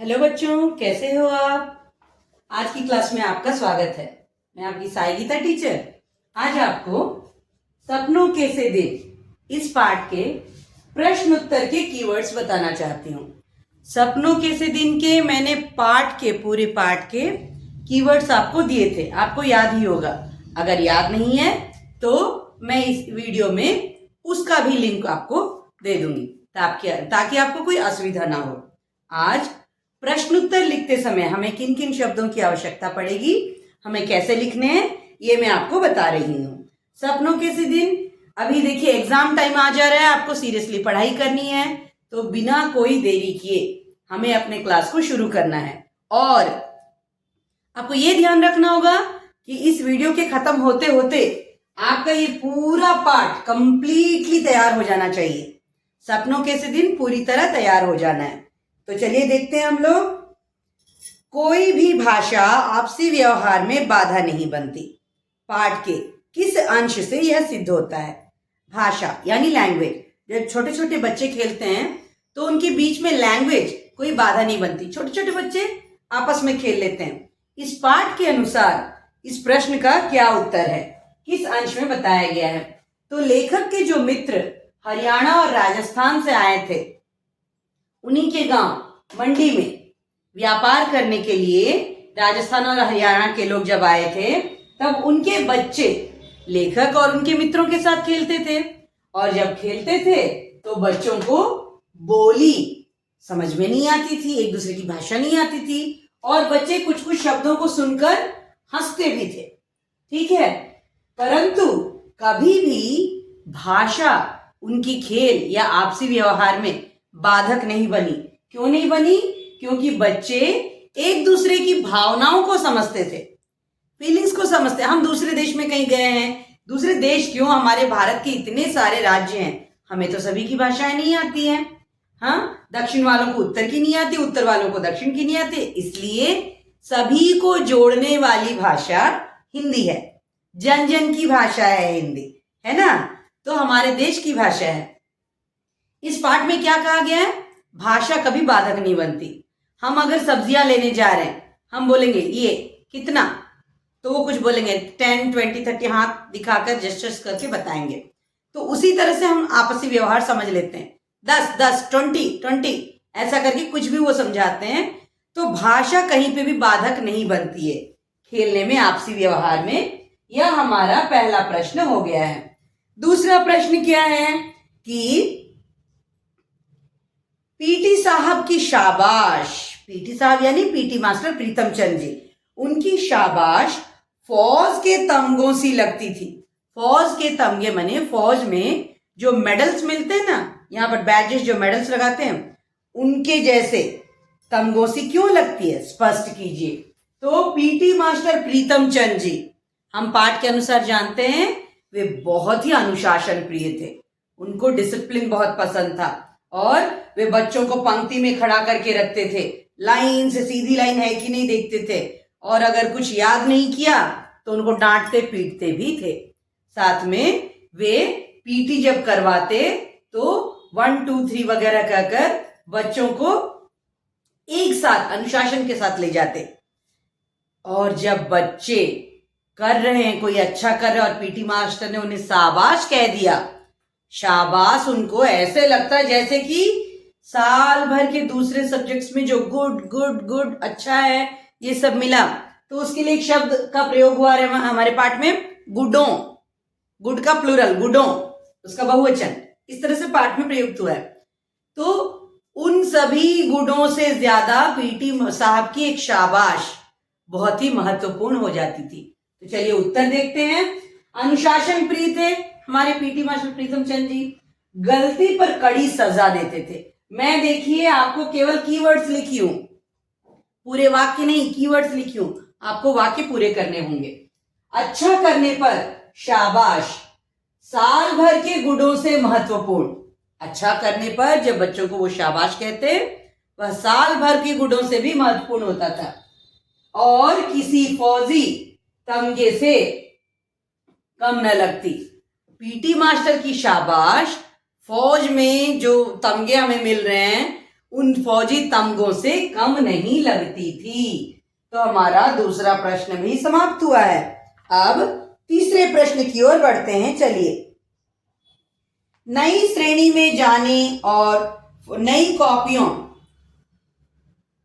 Hello बच्चों, कैसे हो आप। आज की क्लास में आपका स्वागत है। मैं आपकी साई गीता टीचर आज आपको सपनों के से दिन इस पाठ के प्रश्न उत्तर के कीवर्ड्स बताना चाहती हूँ। सपनों के से दिन के मैंने पूरे पाठ के कीवर्ड्स आपको दिए थे, आपको याद ही होगा। अगर याद नहीं है तो मैं इस वीडियो में उसका भी लिंक आपको दे दूंगी ताकि आपको कोई असुविधा ना हो। आज प्रश्न उत्तर लिखते समय हमें किन किन शब्दों की आवश्यकता पड़ेगी, हमें कैसे लिखने हैं, ये मैं आपको बता रही हूँ। सपनों के से दिन, अभी देखिए एग्जाम टाइम आ जा रहा है, आपको सीरियसली पढ़ाई करनी है, तो बिना कोई देरी किए हमें अपने क्लास को शुरू करना है। और आपको ये ध्यान रखना होगा कि इस वीडियो के खत्म होते होते आपका ये पूरा पाठ कंप्लीटली तैयार हो जाना चाहिए। सपनों के से दिन पूरी तरह तैयार हो जाना है। तो चलिए देखते हैं हम लोग। कोई भी भाषा आपसी व्यवहार में बाधा नहीं बनती। पाठ के किस अंश से यह सिद्ध होता है? भाषा यानी लैंग्वेज। जब छोटे छोटे बच्चे खेलते हैं तो उनके बीच में लैंग्वेज कोई बाधा नहीं बनती, छोटे छोटे बच्चे आपस में खेल लेते हैं। इस पाठ के अनुसार इस प्रश्न का क्या उत्तर है, किस अंश में बताया गया है? तो लेखक के जो मित्र हरियाणा और राजस्थान से आए थे, उन्हीं के गांव मंडी में व्यापार करने के लिए राजस्थान और हरियाणा के लोग जब आए थे, तब उनके बच्चे लेखक और उनके मित्रों के साथ खेलते थे। और जब खेलते थे तो बच्चों को बोली समझ में नहीं आती थी, एक दूसरे की भाषा नहीं आती थी, और बच्चे कुछ कुछ शब्दों को सुनकर हंसते भी थे। ठीक है, परंतु कभी भी भाषा उनकी खेल या आपसी व्यवहार में बाधक नहीं बनी। क्यों नहीं बनी? क्योंकि बच्चे एक दूसरे की भावनाओं को समझते थे, फीलिंग्स को समझते। हम दूसरे देश में कहीं गए हैं, दूसरे देश क्यों, हमारे भारत के इतने सारे राज्य हैं, हमें तो सभी की भाषाएं नहीं आती हैं। हाँ, दक्षिण वालों को उत्तर की नहीं आती, उत्तर वालों को दक्षिण की नहीं आती, इसलिए सभी को जोड़ने वाली भाषा हिंदी है। जन जन की भाषा है हिंदी, है ना? तो हमारे देश की भाषा है। इस पाठ में क्या कहा गया है? भाषा कभी बाधक नहीं बनती। हम अगर सब्जियां लेने जा रहे हैं, हम बोलेंगे ये कितना, तो वो कुछ बोलेंगे 10, 20, 30, हाथ दिखाकर जेस्चर्स करके बताएंगे। तो उसी तरह से हम आपसी व्यवहार समझ लेते हैं। 10, 10, 20, 20 ऐसा करके कुछ भी वो समझाते हैं। तो भाषा कहीं पे भी बाधक नहीं बनती है खेलने में, आपसी व्यवहार में। यह हमारा पहला प्रश्न हो गया है। दूसरा प्रश्न क्या है कि पीटी साहब की शाबाश, पीटी साहब यानी पीटी मास्टर प्रीतम चंद जी, उनकी शाबाश फौज के तमगों सी लगती थी। फौज के तमगे माने फौज में जो मेडल्स मिलते हैं ना, यहाँ पर बैजेस जो मेडल्स लगाते हैं, उनके जैसे तमगों सी क्यों लगती है, स्पष्ट कीजिए। तो पीटी मास्टर प्रीतम चंद जी, हम पाठ के अनुसार जानते हैं, वे बहुत ही अनुशासन प्रिय थे। उनको डिसिप्लिन बहुत पसंद था और वे बच्चों को पंक्ति में खड़ा करके रखते थे, लाइन से, सीधी लाइन है कि नहीं देखते थे, और अगर कुछ याद नहीं किया तो उनको डांटते पीटते भी थे। साथ में वे पीटी जब करवाते तो 1, 2, 3 वगैरह कहकर बच्चों को एक साथ अनुशासन के साथ ले जाते। और जब बच्चे कर रहे हैं, कोई अच्छा कर रहे हैं और पीटी मास्टर ने उन्हें शाबाश कह दिया, शाबाश उनको ऐसे लगता है जैसे कि साल भर के दूसरे सब्जेक्ट्स में जो गुड गुड गुड अच्छा है ये सब मिला। तो उसके लिए एक शब्द का प्रयोग हुआ है हमारे पाठ में, गुडों। गुड का प्लूरल गुडों, उसका बहुवचन इस तरह से पाठ में प्रयुक्त हुआ है। तो उन सभी गुडों से ज्यादा पीटी साहब की एक शाबाश बहुत ही महत्वपूर्ण हो जाती थी। तो चलिए उत्तर देखते हैं। अनुशासन प्रिय थे हमारे पीटी मास्टर प्रीतम चंद जी। गलती पर कड़ी सजा देते थे। मैं देखिए आपको केवल कीवर्ड्स लिखी हूं, पूरे वाक्य नहीं, कीवर्ड्स लिखी हूं, आपको वाक्य पूरे करने होंगे। अच्छा करने पर शाबाश साल भर के गुणों से महत्वपूर्ण। अच्छा करने पर जब बच्चों को वो शाबाश कहते, वह साल भर के गुणों से भी महत्वपूर्ण होता था। और किसी फौजी तमगे से कम न लगती। पीटी मास्टर की शाबाश फौज में जो तमगे हमें मिल रहे हैं उन फौजी तमगों से कम नहीं लगती थी। तो हमारा दूसरा प्रश्न भी समाप्त हुआ है। अब तीसरे प्रश्न की ओर बढ़ते हैं। चलिए, नई श्रेणी में जाने और नई कॉपियों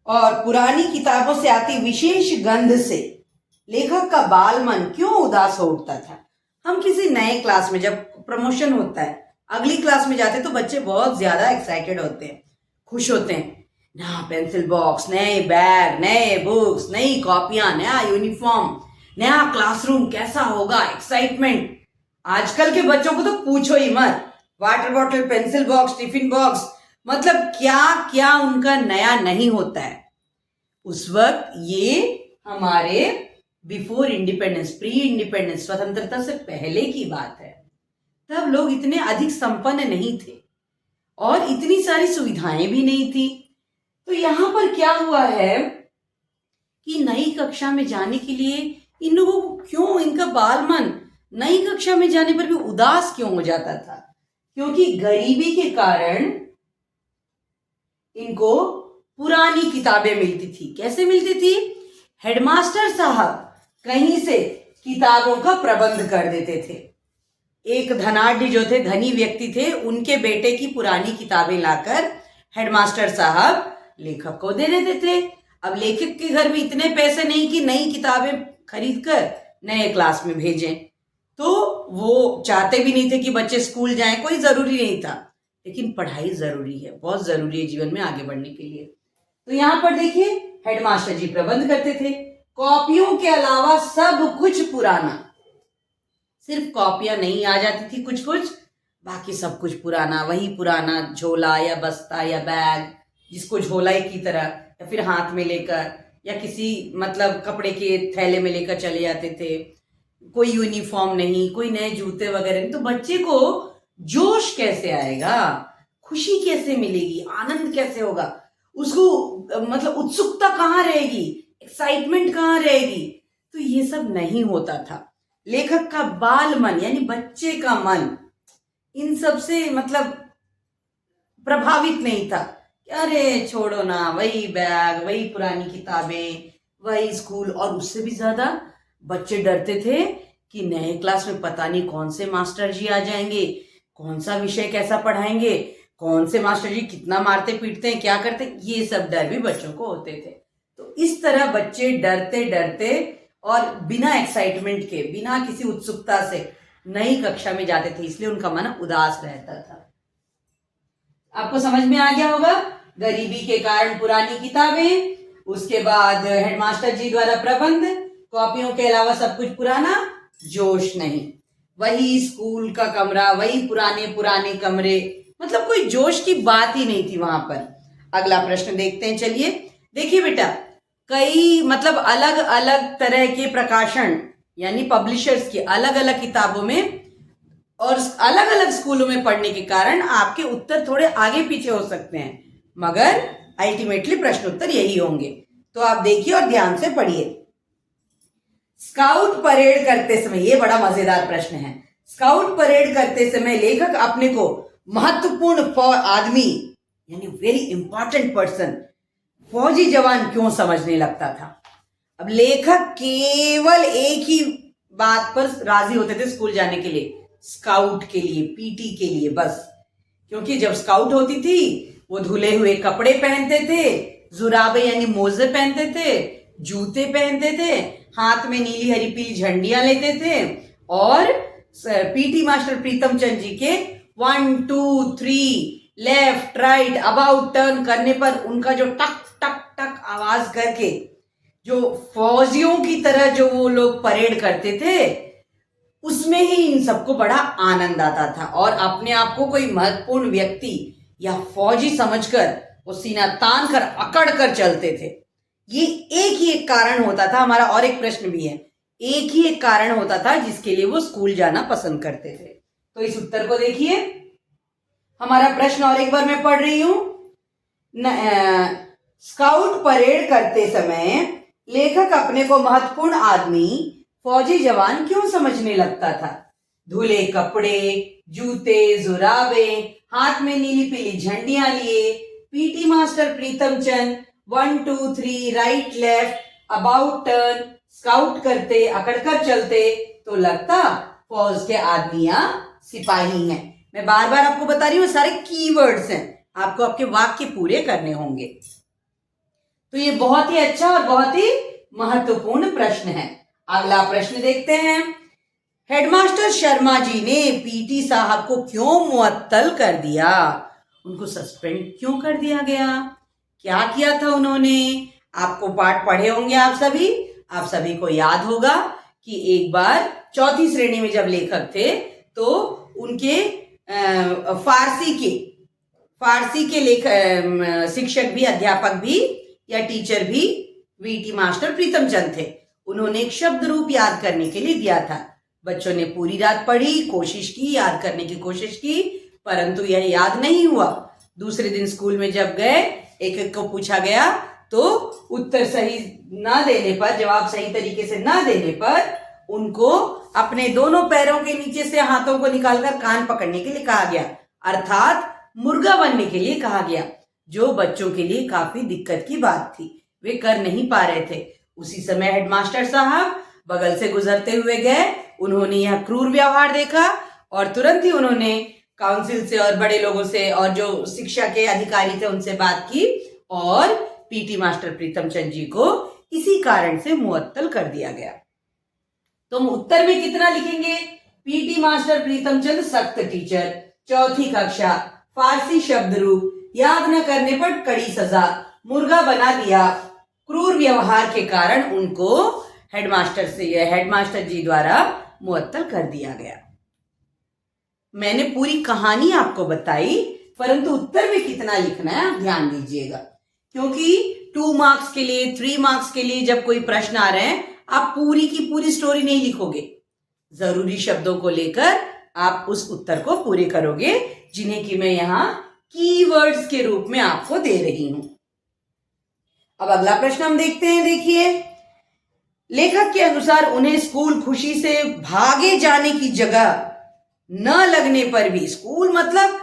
और पुरानी किताबों से आती विशेष गंध से लेखक का बाल मन क्यों उदास हो उठता था। हम किसी नए क्लास में, जब प्रमोशन होता है, अगली क्लास में जाते तो बच्चे बहुत ज्यादा एक्साइटेड होते हैं, खुश होते हैं। नया पेंसिल बॉक्स, नए बैग, नए बुक्स, नई कॉपियां, नया यूनिफॉर्म, नया क्लासरूम, कैसा होगा, एक्साइटमेंट। आजकल के बच्चों को तो पूछो ही मत। Water bottle, pencil box, tiffin box, मतलब क्या क्या उनका नया नहीं होता है। उस वक्त ये हमारे बिफोर इंडिपेंडेंस, प्री इंडिपेंडेंस, स्वतंत्रता से पहले की बात है। तब लोग इतने अधिक संपन्न नहीं थे और इतनी सारी सुविधाएं भी नहीं थी। तो यहां पर क्या हुआ है कि नई कक्षा में जाने के लिए इन लोगों को क्यों, इनका बाल मन नई कक्षा में जाने पर भी उदास क्यों हो जाता था? क्योंकि गरीबी के कारण इनको पुरानी किताबें मिलती थी। कैसे मिलती थी? हेडमास्टर साहब कहीं से किताबों का प्रबंध कर देते थे। एक धनाढ्य जो थे, धनी व्यक्ति थे, उनके बेटे की पुरानी किताबें लाकर हेडमास्टर साहब लेखक को दे देते थे। अब लेखक के घर में इतने पैसे नहीं कि नई किताबें खरीदकर नए क्लास में भेजें, तो वो चाहते भी नहीं थे कि बच्चे स्कूल जाएं, कोई जरूरी नहीं था। लेकिन पढ़ाई जरूरी है, बहुत जरूरी है जीवन में आगे बढ़ने के लिए। तो यहां पर देखिए, हेडमास्टर जी प्रबंध करते थे। कॉपियों के अलावा सब कुछ पुराना, सिर्फ कॉपियां नहीं आ जाती थी कुछ कुछ, बाकी सब कुछ पुराना। वही पुराना झोला या बस्ता या बैग, जिसको झोला की तरह या फिर हाथ में लेकर या किसी मतलब कपड़े के थैले में लेकर चले जाते थे। कोई यूनिफॉर्म नहीं, कोई नए जूते वगैरह नहीं। तो बच्चे को जोश कैसे आएगा, खुशी कैसे मिलेगी, आनंद कैसे होगा, उसको मतलब उत्सुकता कहाँ रहेगी, एक्साइटमेंट कहाँ रहेगी? तो ये सब नहीं होता था। लेखक का बाल मन यानी बच्चे का मन इन सब से मतलब प्रभावित नहीं था। अरे छोड़ो ना, वही बैग, वही पुरानी किताबें, वही स्कूल। और उससे भी ज्यादा बच्चे डरते थे कि नए क्लास में पता नहीं कौन से मास्टर जी आ जाएंगे, कौन सा विषय कैसा पढ़ाएंगे, कौन से मास्टर जी कितना मारते पीटते हैं, क्या करते, ये सब डर भी बच्चों को होते थे। तो इस तरह बच्चे डरते डरते और बिना एक्साइटमेंट के, बिना किसी उत्सुकता से नई कक्षा में जाते थे, इसलिए उनका मन उदास रहता था। आपको समझ में आ गया होगा। गरीबी के कारण पुरानी किताबें, उसके बाद हेडमास्टर जी द्वारा प्रबंध, कॉपियों के अलावा सब कुछ पुराना, जोश नहीं, वही स्कूल का कमरा, वही पुराने पुराने कमरे, मतलब कोई जोश की बात ही नहीं थी वहां पर। अगला प्रश्न देखते हैं। चलिए, देखिए बेटा, कई मतलब अलग अलग तरह के प्रकाशन यानी पब्लिशर्स की अलग अलग किताबों में और अलग अलग स्कूलों में पढ़ने के कारण आपके उत्तर थोड़े आगे पीछे हो सकते हैं, मगर अल्टीमेटली प्रश्न उत्तर यही होंगे। तो आप देखिए और ध्यान से पढ़िए। स्काउट परेड करते समय, ये बड़ा मजेदार प्रश्न है। स्काउट परेड करते समय लेखक अपने को महत्वपूर्ण आदमी यानी वेरी इंपॉर्टेंट पर्सन, फौजी जवान क्यों समझने लगता था? अब लेखक केवल एक ही बात पर राजी होते थे स्कूल जाने के लिए, स्काउट के लिए, पीटी के लिए, बस। क्योंकि जब स्काउट होती थी वो धुले हुए कपड़े पहनते थे, जुराबे यानी मोजे पहनते थे, जूते पहनते थे, हाथ में नीली हरी पीली झंडियां लेते थे और पीटी मास्टर प्रीतम चंद जी के 1 2 3 लेफ्ट राइट अबाउट टर्न करने पर उनका जो टक टक टक आवाज करके जो फौजियों की तरह जो वो लोग परेड करते थे, उसमें ही इन सबको बड़ा आनंद आता था और अपने आप को कोई महत्वपूर्ण व्यक्ति या फौजी समझकर वो सीना तान कर अकड़ कर चलते थे। ये एक ही एक कारण होता था। हमारा और एक प्रश्न भी है, एक ही एक कारण होता था जिसके लिए वो स्कूल जाना पसंद करते थे। तो इस उत्तर को देखिए। हमारा प्रश्न और एक बार मैं पढ़ रही हूं। स्काउट परेड करते समय लेखक अपने को महत्वपूर्ण आदमी, फौजी जवान क्यों समझने लगता था? धुले कपड़े, जूते, जुराबे, हाथ में नीली पीली झंडियां लिए, PT master Pritam Chand 1 2 3 right left about turn scout करते अकड़कर चलते तो लगता फौज के आदमी या सिपाही हैं। मैं बार बार आपको बता रही हूँ, सारे कीवर्ड्स हैं, आपको आपके वाक्य पूरे करने होंगे। तो ये बहुत ही अच्छा और बहुत ही महत्वपूर्ण प्रश्न है। अगला प्रश्न देखते हैं। हेडमास्टर शर्मा जी ने पीटी साहब को क्यों मुअत्तल कर दिया? उनको सस्पेंड क्यों कर दिया गया? क्या किया था उन्होंने? आपको पाठ पढ़े होंगे आप सभी को याद होगा कि एक बार चौथी श्रेणी में जब लेखक थे तो उनके फारसी के शिक्षक भी, अध्यापक भी या टीचर भी वीटी मास्टर प्रीतम चंद थे। उन्होंने एक शब्द रूप याद करने के लिए दिया था। बच्चों ने पूरी रात पढ़ी, कोशिश की, याद करने की कोशिश की, परंतु यह याद नहीं हुआ। दूसरे दिन स्कूल में जब गए, एक एक को पूछा गया तो उत्तर सही ना देने पर, जवाब सही तरीके से ना देने पर उनको अपने दोनों पैरों के नीचे से हाथों को निकालकर कान पकड़ने के लिए कहा गया, अर्थात मुर्गा बनने के लिए कहा गया, जो बच्चों के लिए काफी दिक्कत की बात थी। वे कर नहीं पा रहे थे। उसी समय हेडमास्टर साहब बगल से गुजरते हुए गए। उन्होंने यह क्रूर व्यवहार देखा और तुरंत ही उन्होंने काउंसिल से और बड़े लोगों से और जो शिक्षा के अधिकारी थे उनसे बात की और पीटी मास्टर प्रीतम चंद जी को इसी कारण से मुअत्तल कर दिया गया। तो उत्तर में कितना लिखेंगे? पीटी मास्टर प्रीतम चंद सख्त टीचर, चौथी कक्षा, फारसी शब्द रूप, याद न करने पर कड़ी सजा, मुर्गा बना दिया, क्रूर व्यवहार के कारण उनको हेडमास्टर जी द्वारा मुअत्तल कर दिया गया। मैंने पूरी कहानी आपको बताई, परंतु उत्तर में कितना लिखना है आप ध्यान दीजिएगा, क्योंकि 2 मार्क्स के लिए, 3 मार्क्स के लिए जब कोई प्रश्न आ रहे हैं, आप पूरी की पूरी स्टोरी नहीं लिखोगे। जरूरी शब्दों को लेकर आप उस उत्तर को पूरे करोगे, जिन्हें कि मैं यहां कीवर्ड्स के रूप में आपको दे रही हूं। अब अगला प्रश्न हम देखते हैं। देखिए, लेखक के अनुसार उन्हें स्कूल खुशी से भागे जाने की जगह न लगने पर भी, स्कूल मतलब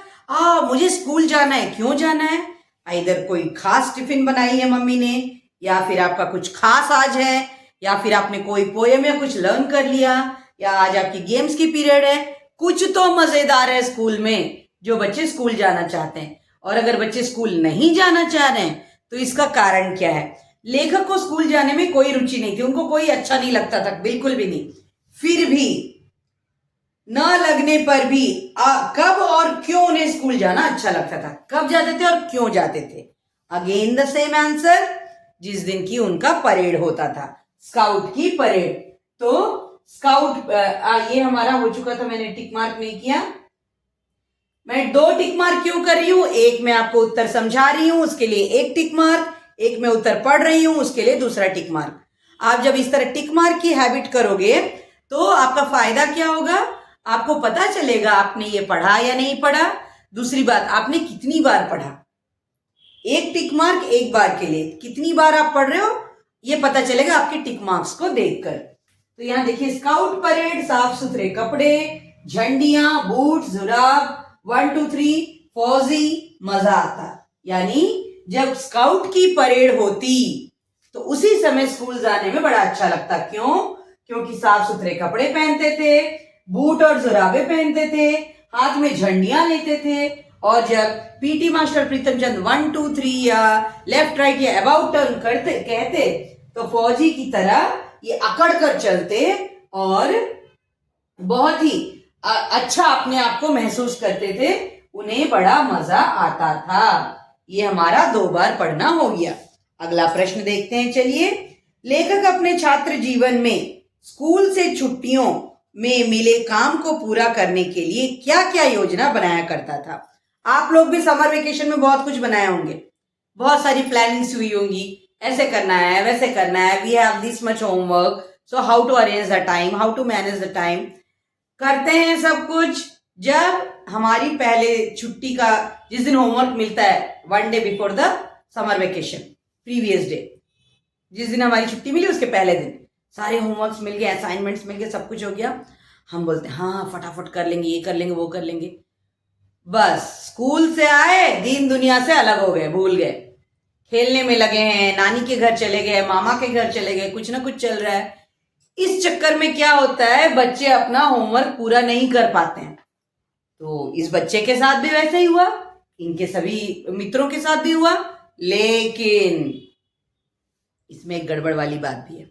मुझे स्कूल जाना है, क्यों जाना है? इधर कोई खास टिफिन बनाई है मम्मी ने, या फिर आपका कुछ खास आज है, या फिर आपने कोई पोएम या कुछ लर्न कर लिया, या आज आपकी गेम्स की पीरियड है। कुछ तो मजेदार है स्कूल में जो बच्चे स्कूल जाना चाहते हैं। और अगर बच्चे स्कूल नहीं जाना चाह रहे हैं तो इसका कारण क्या है? लेखक को स्कूल जाने में कोई रुचि नहीं थी, उनको कोई अच्छा नहीं लगता था, बिल्कुल भी नहीं। फिर भी न लगने पर भी कब और क्यों उन्हें स्कूल जाना अच्छा लगता था? कब जाते थे और क्यों जाते थे? अगेन द सेम आंसर, जिस दिन की उनका परेड होता था, स्काउट की परेड। तो स्काउट ये हमारा हो चुका था, मैंने टिक मार्क नहीं किया। मैं 2 टिक मार्क क्यों कर रही हूं? एक मैं आपको उत्तर समझा रही हूं, उसके लिए 1 टिक मार्क, एक मैं उत्तर पढ़ रही हूं, उसके लिए दूसरा टिक मार्क। आप जब इस तरह टिक मार्क की हैबिट करोगे तो आपका फायदा क्या होगा? आपको पता चलेगा आपने ये पढ़ा या नहीं पढ़ा। दूसरी बात, आपने कितनी बार पढ़ा। 1 टिक मार्क 1 बार के लिए, कितनी बार आप पढ़ रहे हो ये पता चलेगा आपके टिक मार्क्स को देखकर। तो यहां देखिए, स्काउट परेड, साफ सुथरे कपड़े, झंडियां, बूट, जुराब, 1 2 3 फौजी, मजा आता। यानी जब स्काउट की परेड होती तो उसी समय स्कूल जाने में बड़ा अच्छा लगता। क्यों? क्योंकि साफ सुथरे कपड़े पहनते थे, बूट और जुराबे पहनते थे, हाथ में झंडियां लेते थे, और जब पीटी मास्टर प्रीतम चंद 1 2 3 या लेफ्ट राइट या अबाउट टर्न कहते तो फौजी की तरह ये अकड़ कर चलते और बहुत ही अच्छा अपने आप को महसूस करते थे। उन्हें बड़ा मजा आता था। ये हमारा 2 बार पढ़ना हो गया। अगला प्रश्न देखते हैं। चलिए, लेखक अपने छात्र जीवन में स्कूल से छुट्टियों में मिले काम को पूरा करने के लिए क्या क्या योजना बनाया करता था? आप लोग भी समर वेकेशन में बहुत कुछ बनाए होंगे, बहुत सारी प्लानिंग्स हुई होंगी, ऐसे करना है, वैसे करना है, we have this much homework, so how to arrange the time, how to manage the time. करते हैं सब कुछ। जब हमारी पहले छुट्टी का जिस दिन होमवर्क मिलता है, 1 day before the summer vacation, previous day, जिस दिन हमारी छुट्टी मिली उसके पहले दिन सारे होमवर्क्स मिल गए, असाइनमेंट्स मिल गए, सब कुछ हो गया। हम बोलते हैं हाँ फटाफट कर लेंगे, ये कर लेंगे, वो कर लेंगे। बस स्कूल से आए, दीन दुनिया से अलग हो गए, भूल गए, खेलने में लगे हैं, नानी के घर चले गए, मामा के घर चले गए, कुछ ना कुछ चल रहा है। इस चक्कर में क्या होता है, बच्चे अपना होमवर्क पूरा नहीं कर पाते हैं। तो इस बच्चे के साथ भी वैसे ही हुआ, इनके सभी मित्रों के साथ भी हुआ, लेकिन इसमें एक गड़बड़ वाली बात भी है।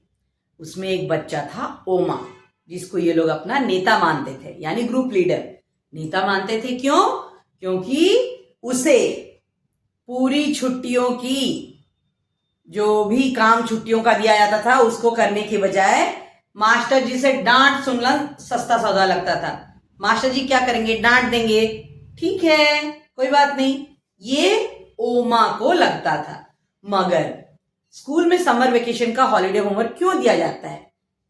उसमें एक बच्चा था ओमा, जिसको ये लोग अपना नेता मानते थे, यानी ग्रुप लीडर। नेता मानते थे क्यों? क्योंकि उसे पूरी छुट्टियों की जो भी काम छुट्टियों का दिया जाता था उसको करने के बजाय मास्टर जी से डांट सुनना सस्ता सौदा लगता था। मास्टर जी क्या करेंगे, डांट देंगे, ठीक है कोई बात नहीं, ये ओमा को लगता था। मगर स्कूल में समर वेकेशन का हॉलीडे होमवर्क क्यों दिया जाता है?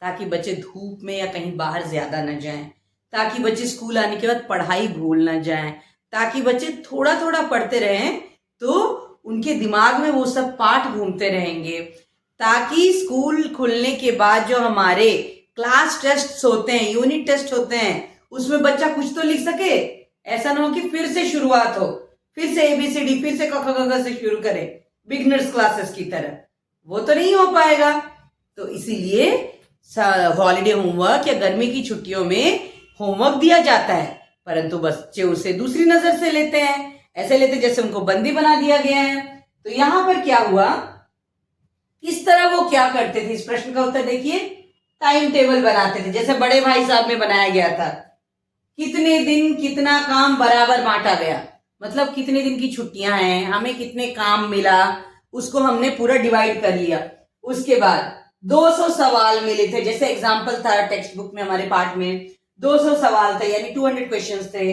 ताकि बच्चे धूप में या कहीं बाहर ज्यादा न जाएं, ताकि बच्चे स्कूल आने के बाद पढ़ाई भूल न जाएं, ताकि बच्चे थोड़ा थोड़ा पढ़ते रहें तो उनके दिमाग में वो सब पाठ घूमते रहेंगे, ताकि स्कूल खुलने के बाद जो हमारे क्लास टेस्ट होते हैं, यूनिट टेस्ट होते हैं, उसमें बच्चा कुछ तो लिख सके। ऐसा ना हो कि फिर से शुरुआत हो, फिर से ABCD, फिर से क ख ग घ से शुरू करे बिगनर्स क्लासेस की तरह, वो तो नहीं हो पाएगा। तो इसीलिए हॉलीडे होमवर्क या गर्मी की छुट्टियों में होमवर्क दिया जाता है, परंतु बच्चे उसे दूसरी नजर से लेते हैं, ऐसे लेते जैसे उनको बंदी बना दिया गया है। तो यहां पर क्या हुआ, इस तरह वो क्या करते थे, इस प्रश्न का उत्तर देखिए, टाइम टेबल बनाते थे, जैसे बड़े भाई साहब में बनाया गया था। कितने दिन कितना काम बराबर बांटा गया, मतलब कितने दिन की छुट्टियां हैं, हमें कितने काम मिला, उसको हमने पूरा डिवाइड कर लिया। उसके बाद 200 सवाल मिले थे, जैसे एग्जाम्पल था टेक्स्ट बुक में हमारे पाठ में 200 सवाल थे, यानी 200 क्वेश्चंस थे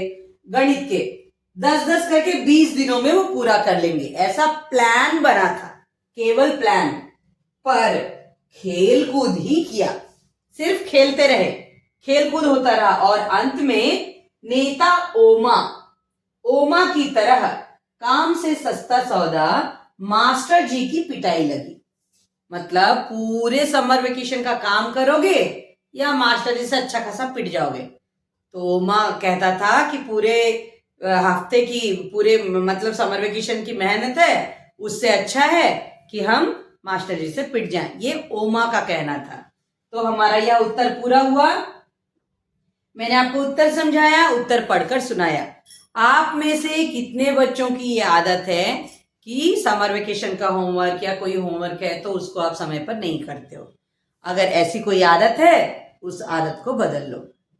गणित के, 10-10 करके 20 दिनों में वो पूरा कर लेंगे, ऐसा प्लान बना था, केवल प्लान। पर खेल कूद ही किया, सिर्फ खेलते रहे, खेल कूद होता रहा, और अंत में नेता ओमा की तरह काम से सस्ता सौदा मास्टर जी की पिटाई लगी। मतलब पूरे समर वेकेशन का काम करोगे या मास्टर जी से अच्छा खासा पिट जाओगे। तो ओमा कहता था कि पूरे हफ्ते की, पूरे मतलब समर वेकेशन की मेहनत है, उससे अच्छा है कि हम मास्टर जी से पिट जाएं, ये ओमा का कहना था। तो हमारा यह उत्तर पूरा हुआ। मैंने आपको उत्तर समझाया, उत्तर पढ़कर सुनाया। आप में से कितने बच्चों की ये आदत है कि समर वेकेशन का होमवर्क या कोई होमवर्क है तो उसको आप समय पर नहीं करते हो? अगर ऐसी कोई आदत है, उस आदत को बदल लो,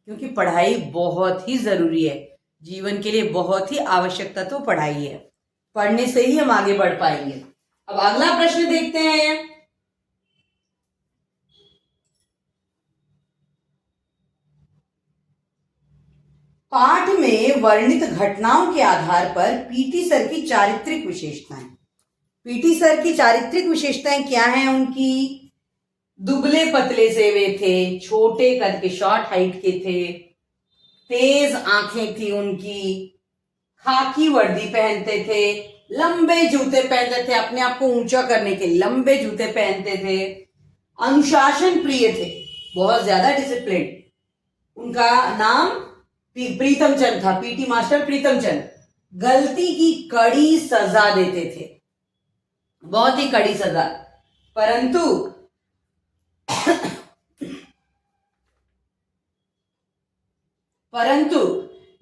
क्योंकि पढ़ाई बहुत ही जरूरी है, जीवन के लिए बहुत ही आवश्यकता तो पढ़ाई है, पढ़ने से ही हम आगे बढ़ पाएंगे। अब अगला प्रश्न देखते हैं। पाठ में वर्णित घटनाओं के आधार पर पीटी सर की चारित्रिक विशेषताएं। पीटी सर की चारित्रिक विशेषताएं क्या हैं उनकी? दुबले पतले से वे थे, छोटे कद के, शॉर्ट हाइट के थे, तेज आंखें थी उनकी, खाकी वर्दी पहनते थे, लंबे जूते पहनते थे, अपने आप को ऊंचा करने के लंबे जूते पहनते थे, अनुशासन प्रिय थे, बहुत ज्यादा डिसिप्लिन। उनका नाम प्रीतम चंद था, पीटी मास्टर प्रीतम चंद। गलती की कड़ी सजा देते थे, बहुत ही कड़ी सजा, परंतु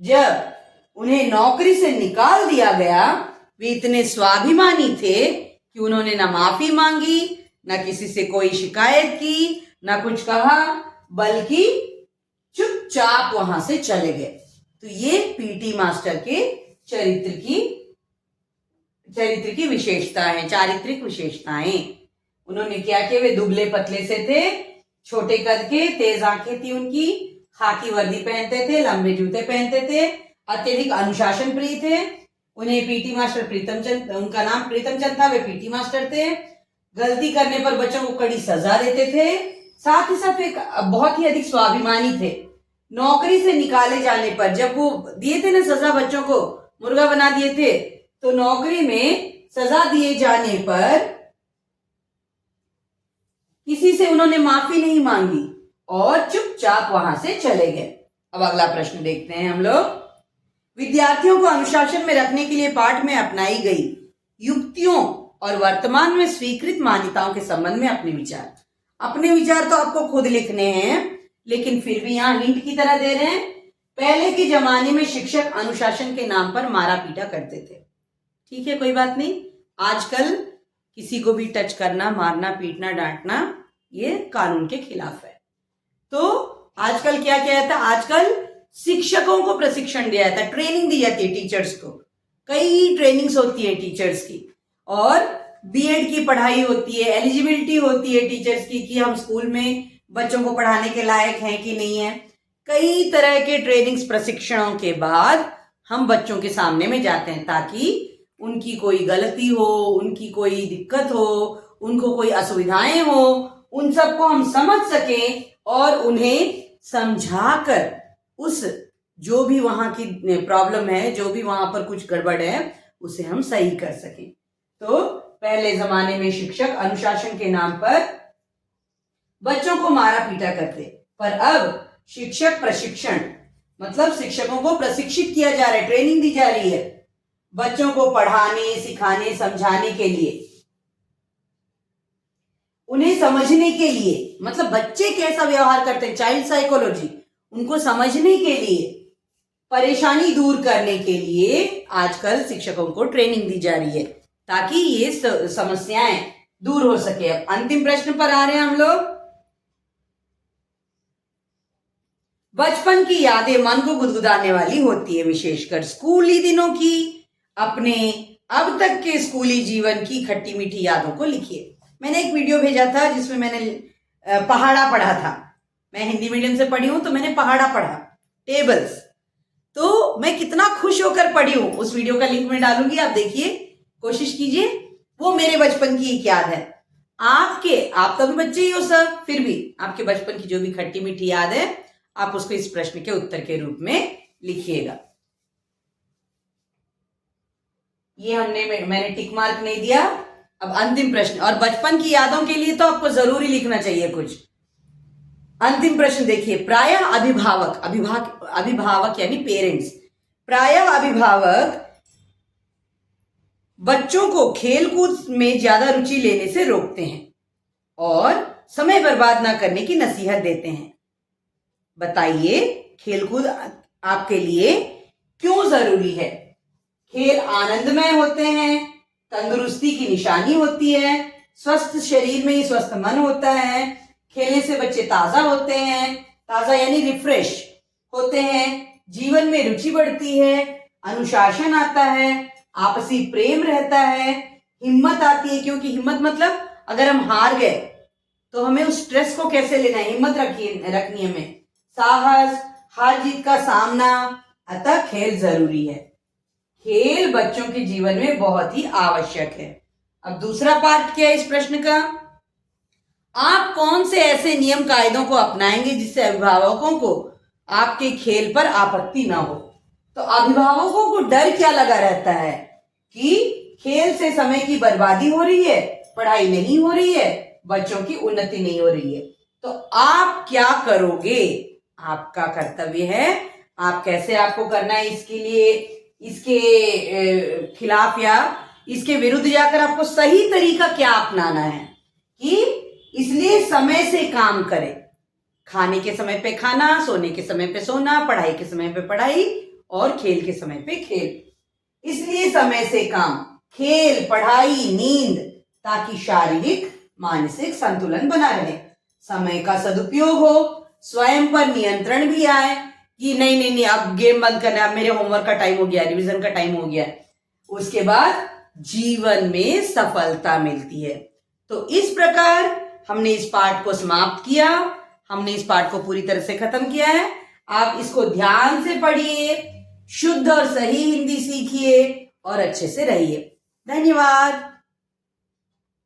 जब उन्हें नौकरी से निकाल दिया गया, वे इतने स्वाभिमानी थे कि उन्होंने ना माफी मांगी, ना किसी से कोई शिकायत की, ना कुछ कहा, बल्कि चुपचाप वहां से चले गए। तो ये पीटी मास्टर के चरित्र की विशेषता है, चारित्रिक विशेषताएं। उन्होंने क्या किया, वे दुबले पतले से थे, छोटे कद के, तेज आंखें थी उनकी, खाकी वर्दी पहनते थे, लंबे जूते पहनते थे, अत्यधिक अनुशासन प्रिय थे। उन्हें पीटी मास्टर प्रीतम चंद, उनका नाम प्रीतम चंद था, वे पीटी मास्टर थे। गलती करने पर बच्चों को कड़ी सजा देते थे, साथ ही साथ एक बहुत ही अधिक स्वाभिमानी थे। नौकरी से निकाले जाने पर, जब वो दिए थे ना सजा, बच्चों को मुर्गा बना दिए थे, तो नौकरी में सजा दिए जाने पर किसी से उन्होंने माफी नहीं मांगी और चुपचाप वहां से चले गए। अब अगला प्रश्न देखते हैं हम लोग। विद्यार्थियों को अनुशासन में रखने के लिए पाठ में अपनाई गई युक्तियों और वर्तमान में स्वीकृत मान्यताओं के संबंध में अपने विचार तो आपको खुद लिखने हैं, लेकिन फिर भी यहाँ हिंट की तरह दे रहे हैं। पहले के जमाने में शिक्षक अनुशासन के नाम पर मारा पीटा करते थे। ठीक है, कोई बात नहीं। आजकल किसी को भी टच करना, मारना, पीटना, डांटना ये कानून के खिलाफ है। तो आजकल क्या किया जाता है? आजकल शिक्षकों को प्रशिक्षण दिया जाता है, ट्रेनिंग दी जाती है टीचर्स को। कई ट्रेनिंग्स होती है टीचर्स की, और बीएड की पढ़ाई होती है, एलिजिबिलिटी होती है टीचर्स की कि हम स्कूल में बच्चों को पढ़ाने के लायक हैं कि नहीं है। कई तरह के ट्रेनिंग्स, प्रशिक्षणों के बाद हम बच्चों के सामने में जाते हैं ताकि उनकी कोई गलती हो, उनकी कोई दिक्कत हो, उनको कोई असुविधाएं हो, उन सबको हम समझ सकें और उन्हें समझाकर उस जो भी वहां की प्रॉब्लम है, जो भी वहां पर कुछ गड़बड़ है, उसे हम सही कर सकें। तो पहले जमाने में शिक्षक अनुशासन के नाम पर बच्चों को मारा पीटा करते, पर अब शिक्षक प्रशिक्षण, मतलब शिक्षकों को प्रशिक्षित किया जा रहा है, ट्रेनिंग दी जा रही है बच्चों को पढ़ाने, सिखाने, समझाने के लिए, उन्हें समझने के लिए। मतलब बच्चे कैसा व्यवहार करते हैं, चाइल्ड साइकोलॉजी, उनको समझने के लिए, परेशानी दूर करने के लिए आजकल शिक्षकों को ट्रेनिंग दी जा रही है ताकि ये समस्याएं दूर हो सके। अब अंतिम प्रश्न पर आ रहे हैं हम लोग। बचपन की यादें मन को गुदगुदाने वाली होती है, विशेषकर स्कूली दिनों की। अपने अब तक के स्कूली जीवन की खट्टी मीठी यादों को लिखिए। मैंने एक वीडियो भेजा था जिसमें मैंने पहाड़ा पढ़ा था। मैं हिंदी मीडियम से पढ़ी हूं तो मैंने पहाड़ा पढ़ा, टेबल्स। तो मैं कितना खुश होकर पढ़ी हूं, उस वीडियो का लिंक मैं डालूंगी, आप देखिए, कोशिश कीजिए। वो मेरे बचपन की एक याद है। आप तो भी बच्चे ही हो सब, फिर भी आपके बचपन की जो भी खट्टी मीठी याद है, आप उसको इस प्रश्न के उत्तर के रूप में लिखिएगा। ये मैंने टिक मार्क नहीं दिया। अब अंतिम प्रश्न, और बचपन की यादों के लिए तो आपको जरूरी लिखना चाहिए कुछ। अंतिम प्रश्न देखिए। प्रायः अभिभावक यानी पेरेंट्स, प्रायः अभिभावक बच्चों को खेलकूद में ज्यादा रुचि लेने से रोकते हैं और समय बर्बाद ना करने की नसीहत देते हैं। बताइए, खेलकूद आपके लिए क्यों जरूरी है? खेल आनंदमय होते हैं, तंदुरुस्ती की निशानी होती है, स्वस्थ शरीर में ही स्वस्थ मन होता है, खेलने से बच्चे ताजा होते हैं, ताजा यानी रिफ्रेश होते हैं, जीवन में रुचि बढ़ती है, अनुशासन आता है, आपसी प्रेम रहता है, हिम्मत आती है, क्योंकि हिम्मत मतलब अगर हम हार गए तो हमें उस स्ट्रेस को कैसे लेना है, हिम्मत रखनी हमें, साहस, हार जीत का सामना। अतः खेल जरूरी है। खेल बच्चों के जीवन में बहुत ही आवश्यक है। अब दूसरा पार्ट क्या है इस प्रश्न का? आप कौन से ऐसे नियम कायदों को अपनाएंगे जिससे अभिभावकों को आपके खेल पर आपत्ति ना हो? तो अभिभावकों को डर क्या लगा रहता है कि खेल से समय की बर्बादी हो रही है, पढ़ाई नहीं हो रही है, बच्चों की उन्नति नहीं हो रही है। तो आप क्या करोगे? आपका कर्तव्य है, आप कैसे आपको करना है, इसके लिए, इसके खिलाफ या इसके विरुद्ध जाकर आपको सही तरीका क्या अपनाना है कि इसलिए समय से काम करें। खाने के समय पे खाना, सोने के समय पे सोना, पढ़ाई के समय पे पढ़ाई और खेल के समय पे खेल। इसलिए समय से काम, खेल, पढ़ाई, नींद, ताकि शारीरिक मानसिक संतुलन बना रहे, समय का सदुपयोग हो, स्वयं पर नियंत्रण भी आए कि नहीं नहीं नहीं अब गेम बंद करना, अब मेरे होमवर्क का टाइम हो गया, रिवीजन का टाइम हो गया। उसके बाद जीवन में सफलता मिलती है। तो इस प्रकार हमने इस पाठ को समाप्त किया, हमने इस पाठ को पूरी तरह से खत्म किया है। आप इसको ध्यान से पढ़िए, शुद्ध और सही हिंदी सीखिए और अच्छे से रहिए। धन्यवाद।